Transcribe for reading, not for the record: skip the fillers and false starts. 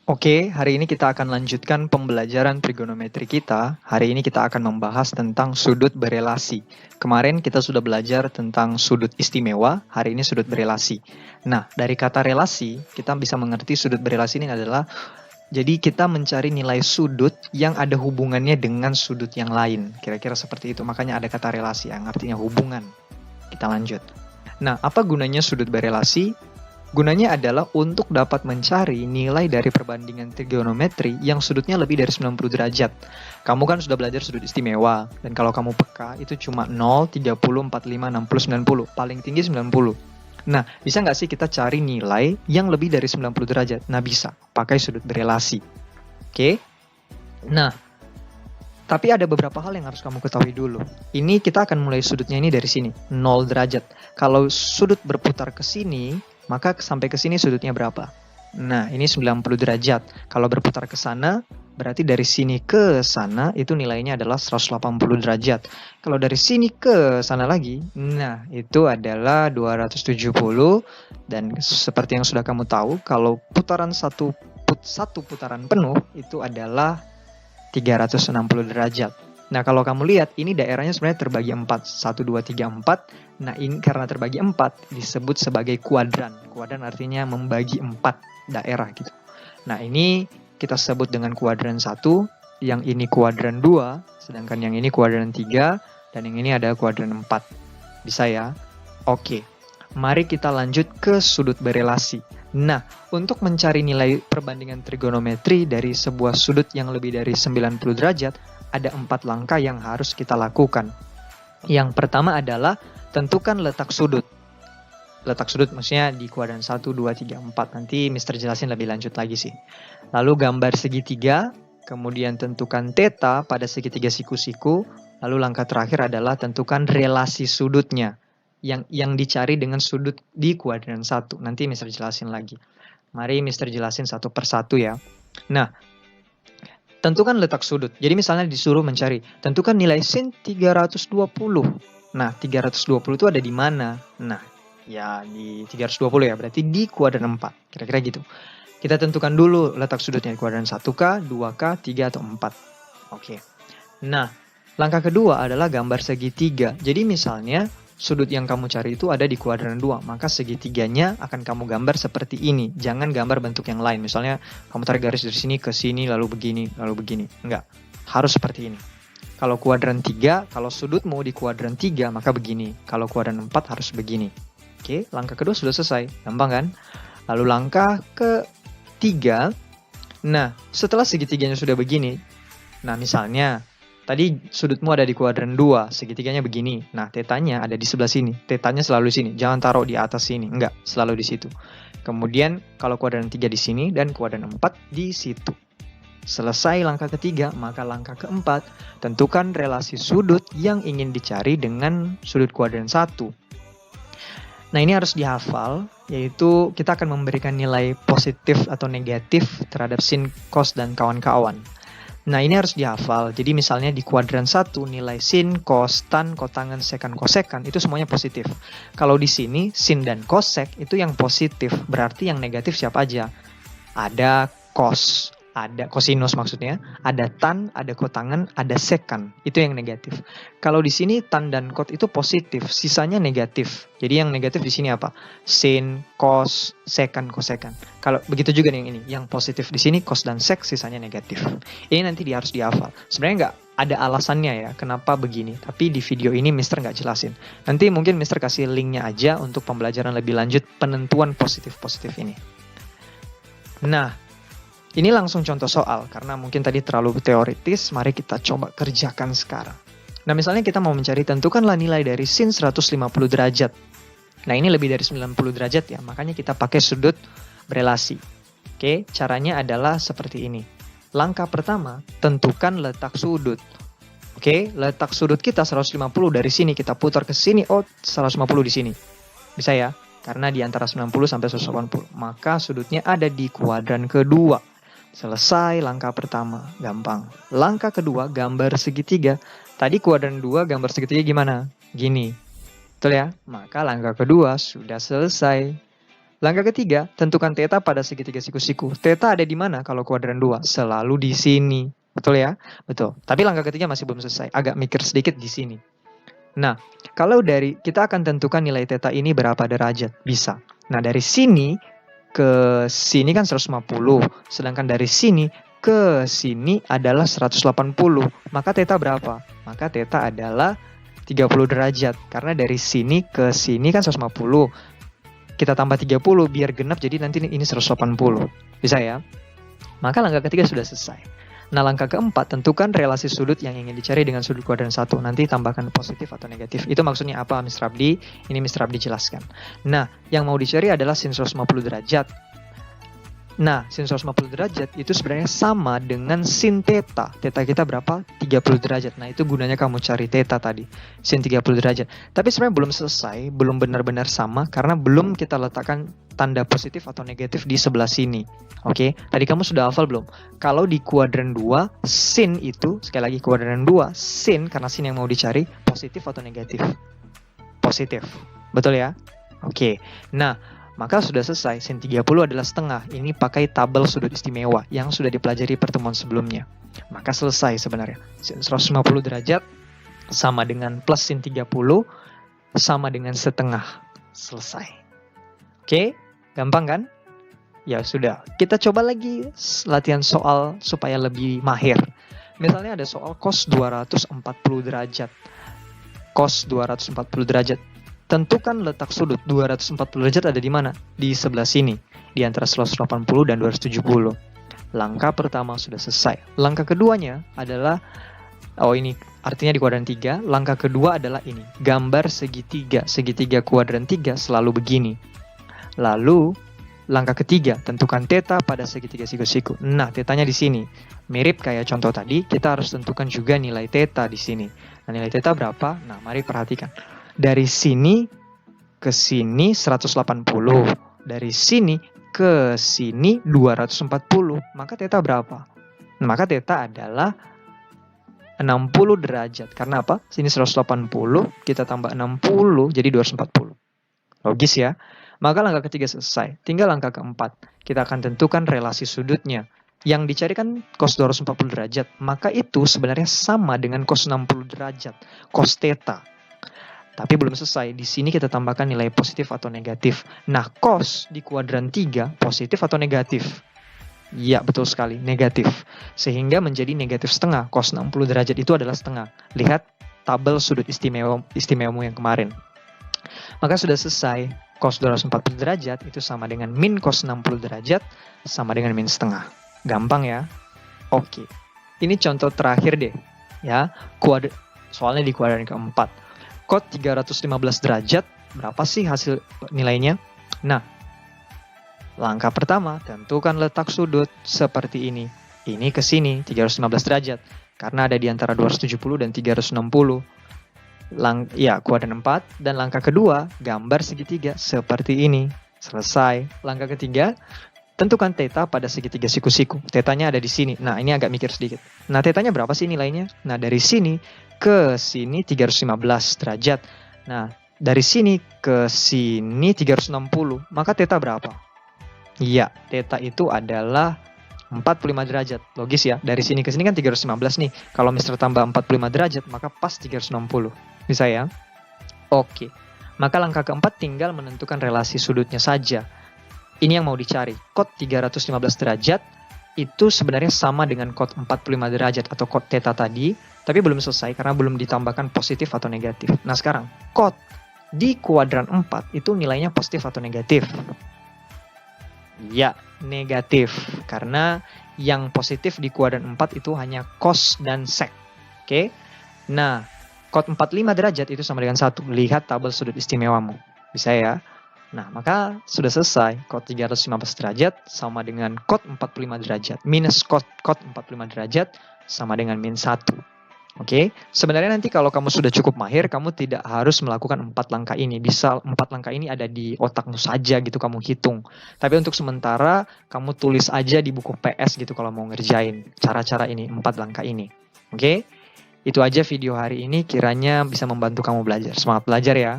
Oke, hari ini kita akan lanjutkan pembelajaran trigonometri kita. Hari ini kita akan membahas tentang sudut berelasi. Kemarin kita sudah belajar tentang sudut istimewa, hari ini sudut berelasi. Nah, dari kata relasi, kita bisa mengerti sudut berelasi ini adalah jadi kita mencari nilai sudut yang ada hubungannya dengan sudut yang lain. Kira-kira seperti itu, makanya ada kata relasi yang artinya hubungan. Kita lanjut. Nah, apa gunanya sudut berelasi? Gunanya adalah untuk dapat mencari nilai dari perbandingan trigonometri yang sudutnya lebih dari 90 derajat. Kamu kan sudah belajar sudut istimewa, dan kalau kamu peka itu cuma 0, 30, 45, 60, 90. Paling tinggi 90. Nah, bisa nggak sih kita cari nilai yang lebih dari 90 derajat? Nah, bisa. Pakai sudut berelasi. Oke? Nah, tapi ada beberapa hal yang harus kamu ketahui dulu. Ini kita akan mulai sudutnya ini dari sini, 0 derajat. Kalau sudut berputar ke sini, maka sampai ke sini sudutnya berapa? Nah, ini 90 derajat. Kalau berputar ke sana, berarti dari sini ke sana itu nilainya adalah 180 derajat. Kalau dari sini ke sana lagi, nah itu adalah 270. Dan seperti yang sudah kamu tahu, kalau putaran satu putaran penuh itu adalah 360 derajat. Nah, kalau kamu lihat, ini daerahnya sebenarnya terbagi 4. 1, 2, 3, 4. Nah, ini karena terbagi 4, disebut sebagai kuadran. Kuadran artinya membagi 4 daerah gitu. Nah, ini kita sebut dengan kuadran 1, yang ini kuadran 2, sedangkan yang ini kuadran 3, dan yang ini ada kuadran 4. Bisa ya? Oke. Mari kita lanjut ke sudut berelasi. Nah, untuk mencari nilai perbandingan trigonometri dari sebuah sudut yang lebih dari 90 derajat, ada 4 langkah yang harus kita lakukan. Yang pertama adalah tentukan letak sudut. Letak sudut maksudnya di kuadran 1, 2, 3, 4. Nanti Mister jelasin lebih lanjut lagi sih. Lalu gambar segitiga, kemudian tentukan theta pada segitiga siku-siku. Lalu langkah terakhir adalah tentukan relasi sudutnya yang dicari dengan sudut di kuadran 1. Nanti Mister jelasin lagi. Mari Mister jelasin satu persatu ya. Nah, tentukan letak sudut. Jadi misalnya disuruh mencari, tentukan nilai sin 320. Nah, 320 itu ada di mana? Nah, ya di 320 ya, berarti di kuadran 4. Kira-kira gitu. Kita tentukan dulu letak sudutnya di kuadran 1K, 2K, 3, atau 4. Oke. Nah, langkah kedua adalah gambar segitiga. Jadi misalnya sudut yang kamu cari itu ada di kuadran 2, maka segitiganya akan kamu gambar seperti ini. Jangan gambar bentuk yang lain. Misalnya kamu tarik garis dari sini ke sini, lalu begini, lalu begini. Enggak, harus seperti ini. Kalau kuadran 3, kalau sudutmu di kuadran 3, maka begini. Kalau kuadran 4 harus begini. Oke, langkah kedua sudah selesai. Gampang kan? Lalu langkah ketiga, nah setelah segitiganya sudah begini, nah misalnya tadi sudutmu ada di kuadran 2, segitiganya begini. Nah, tetanya ada di sebelah sini. Tetanya selalu di sini. Jangan taruh di atas sini. Enggak, selalu di situ. Kemudian, kalau kuadran 3 di sini dan kuadran 4 di situ. Selesai langkah ketiga, maka langkah keempat, tentukan relasi sudut yang ingin dicari dengan sudut kuadran 1. Nah, ini harus dihafal, yaitu kita akan memberikan nilai positif atau negatif terhadap sin, cos, dan kawan-kawan. Nah, ini harus dihafal. Jadi misalnya di kuadran 1 nilai sin, cos, tan, kotangan, sekan, kosekan itu semuanya positif. Kalau di sini sin dan kosek itu yang positif. Berarti yang negatif siapa aja? Ada cos, ada kosinus maksudnya, ada tan, ada kotangan, ada sekan. Itu yang negatif. Kalau di sini tan dan kot itu positif, sisanya negatif. Jadi yang negatif di sini apa? Sin, cos, sekan, kosekan. Kalau begitu juga nih yang ini, yang positif di sini cos dan sek, sisanya negatif. Ini nanti harus dihafal. Sebenarnya nggak ada alasannya ya kenapa begini, tapi di video ini Mister nggak jelasin. Nanti mungkin Mister kasih linknya aja untuk pembelajaran lebih lanjut penentuan positif-positif ini. Nah, ini langsung contoh soal, karena mungkin tadi terlalu teoritis, mari kita coba kerjakan sekarang. Nah, misalnya kita mau mencari tentukanlah nilai dari sin 150 derajat. Nah, ini lebih dari 90 derajat ya, makanya kita pakai sudut berelasi. Oke, caranya adalah seperti ini. Langkah pertama, tentukan letak sudut. Oke, letak sudut kita 150 dari sini, kita putar ke sini, oh 150 di sini. Bisa ya? Karena di antara 90 sampai 180. Maka sudutnya ada di kuadran kedua. Selesai langkah pertama, gampang. Langkah kedua, gambar segitiga. Tadi kuadran 2 gambar segitiga gimana? Gini. Betul ya? Maka langkah kedua sudah selesai. Langkah ketiga, tentukan theta pada segitiga siku-siku. Theta ada di mana kalau kuadran 2? Selalu di sini. Betul ya? Betul. Tapi langkah ketiga masih belum selesai. Agak mikir sedikit di sini. Nah, kalau kita akan tentukan nilai theta ini berapa derajat. Bisa. Nah, dari sini ke sini kan 150. Sedangkan dari sini ke sini adalah 180. Maka theta berapa? Maka theta adalah 30 derajat. Karena dari sini ke sini kan 150. Kita tambah 30 biar genap, jadi nanti ini 180. Bisa ya? Maka langkah ketiga sudah selesai. Nah, langkah keempat, tentukan relasi sudut yang ingin dicari dengan sudut kuadran 1. Nanti tambahkan positif atau negatif. Itu maksudnya apa, Mr. Abdi? Ini Mr. Abdi jelaskan. Nah, yang mau dicari adalah sin 150 derajat. Nah, sin 150 derajat itu sebenarnya sama dengan sin theta. Theta kita berapa? 30 derajat. Nah, itu gunanya kamu cari theta tadi. Sin 30 derajat. Tapi sebenarnya belum selesai, belum benar-benar sama, karena belum kita letakkan tanda positif atau negatif di sebelah sini. Oke, tadi kamu sudah hafal belum? Kalau di kuadran 2, sin itu, sekali lagi kuadran 2, sin, karena sin yang mau dicari, positif atau negatif? Positif. Betul ya? Oke, nah, maka sudah selesai, sin 30 adalah setengah. Ini pakai tabel sudut istimewa yang sudah dipelajari pertemuan sebelumnya. Maka selesai sebenarnya. Sin 150 derajat sama dengan plus sin 30 sama dengan setengah. Selesai. Oke, gampang kan? Ya sudah, kita coba lagi latihan soal supaya lebih mahir. Misalnya ada soal cos 240 derajat. Cos 240 derajat. Tentukan letak sudut 240 derajat ada di mana? Di sebelah sini, di antara 180 dan 270. Langkah pertama sudah selesai. Langkah keduanya adalah, ini artinya di kuadran 3. Langkah kedua adalah ini, gambar segitiga. Segitiga kuadran 3 selalu begini. Lalu, langkah ketiga, tentukan theta pada segitiga siku-siku. Nah, tetanya di sini. Mirip kayak contoh tadi, kita harus tentukan juga nilai theta di sini. Nah, nilai theta berapa? Nah, mari perhatikan. Dari sini ke sini 180. Dari sini ke sini 240. Maka theta berapa? Nah, maka theta adalah 60 derajat. Karena apa? Sini 180, kita tambah 60, jadi 240. Logis ya? Maka langkah ketiga selesai. Tinggal langkah keempat. Kita akan tentukan relasi sudutnya. Yang dicari kan cos 240 derajat. Maka itu sebenarnya sama dengan cos 60 derajat. Cos theta. Tapi belum selesai. Di sini kita tambahkan nilai positif atau negatif. Nah, cos di kuadran 3 positif atau negatif? Ya, betul sekali, negatif. Sehingga menjadi negatif setengah. Cos 60 derajat itu adalah setengah. Lihat tabel sudut istimewamu yang kemarin. Maka sudah selesai. Cos 240 derajat itu sama dengan min cos 60 derajat sama dengan min setengah. Gampang ya? Oke. Ini contoh terakhir deh. Ya, soalnya di kuadran keempat. Cos 315 derajat, berapa sih hasil nilainya? Nah, langkah pertama, tentukan letak sudut seperti ini. Ini ke sini, 315 derajat. Karena ada di antara 270 dan 360. Kuadran 4. Dan langkah kedua, gambar segitiga seperti ini. Selesai. Langkah ketiga, tentukan theta pada segitiga siku-siku. Tetanya ada di sini. Nah, ini agak mikir sedikit. Nah, tetanya berapa sih nilainya? Nah, dari sini ke sini 315 derajat. Nah, dari sini ke sini 360. Maka theta berapa? Iya, theta itu adalah 45 derajat. Logis ya? Dari sini ke sini kan 315 nih. Kalau misalnya tambah 45 derajat, maka pas 360. Bisa ya? Oke. Maka langkah keempat tinggal menentukan relasi sudutnya saja. Ini yang mau dicari. Cos 315 derajat itu sebenarnya sama dengan cos 45 derajat atau cos theta tadi, tapi belum selesai karena belum ditambahkan positif atau negatif. Nah, sekarang cos di kuadran 4 itu nilainya positif atau negatif? Ya, negatif. Karena yang positif di kuadran 4 itu hanya cos dan sec. Oke. Nah, cos 45 derajat itu sama dengan 1. Lihat tabel sudut istimewamu. Bisa ya? Nah, maka sudah selesai. Cos 315 derajat sama dengan cos 45 derajat. Minus cos 45 derajat sama dengan min 1. Oke, sebenarnya nanti kalau kamu sudah cukup mahir, kamu tidak harus melakukan 4 langkah ini. Bisa 4 langkah ini ada di otakmu saja gitu, kamu hitung. Tapi untuk sementara, kamu tulis aja di buku PS gitu kalau mau ngerjain cara-cara ini, 4 langkah ini. Oke, itu aja video hari ini, kiranya bisa membantu kamu belajar. Semangat belajar ya!